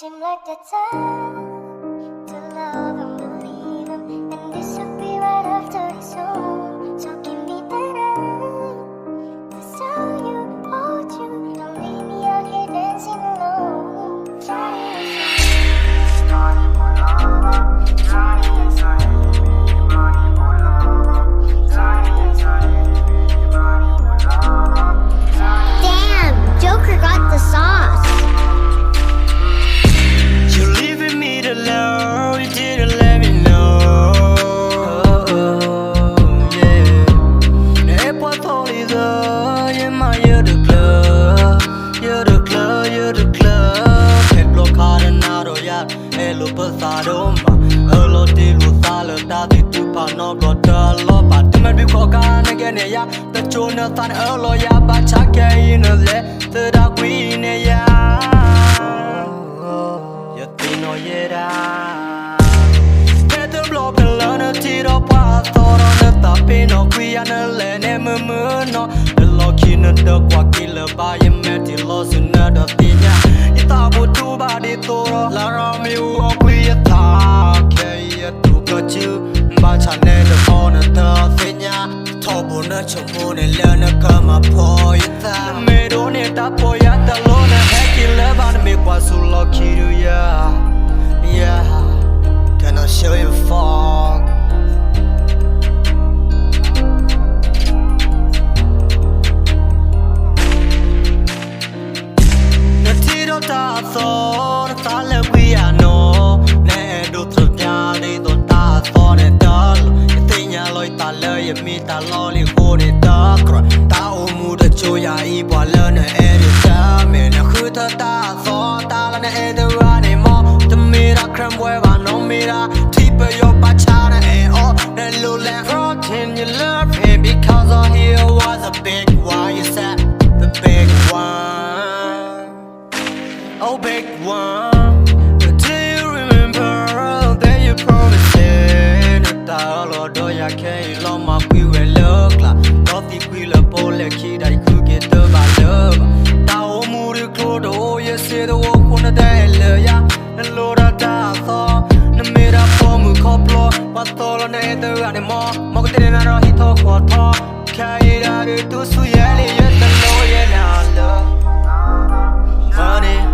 seem like the time to love and believe him, and this will be right after this song. So give me that eye, that's how you hold you. Don't leave me out here dancing alone. Johnny is money more love. Johnny is money more love. Johnny is money more love. Damn, Joker got the sauce. You leaving me to love, you didn't let me know. Yeah. The airport only the, in my ear the club, you're the club, you're the club. Head block hard and out of yard, hello pasado ma. Hello dilu sala, dati tu pa no brother lo. But to me be coca again ya. The Jonathan hello ya, but chake in a le, the dark queen ya. No yera Peter block and learn a tiro path on the tapin of we and a lane no the lock in the dog killer by a metal loss in another thing Itabu two body toro la rami walk we a talk to got you but I never on a thing Tobo nacho moon and learn a come up for you made on it up for ya the lone heck you live and make was so lucky to ya. Yeah, can I show you fog? The tiro ta so, the sale we are no. Ne do to ya, they don't ta so ne dull. You think ya loy ta le, you meet a lolly hold it dark. Ta umu the joya, iba learn a editor. Man, a hoota ta so, ta la ne editor anymore. Cram where I know me that Tip your bachana and all That look like rotten you love him Because all here was a big one You said the big one Oh big one But do you remember that you promised it Although I can't love my we will look like Don't think we'll a bowl like kid I could get the love Tao moody clothes oh you see the walk on the day yeah And Lord I thought the made up for me couple but all on the other anymore more than I hit talk what talk carry that to so yeah the lawyer now love money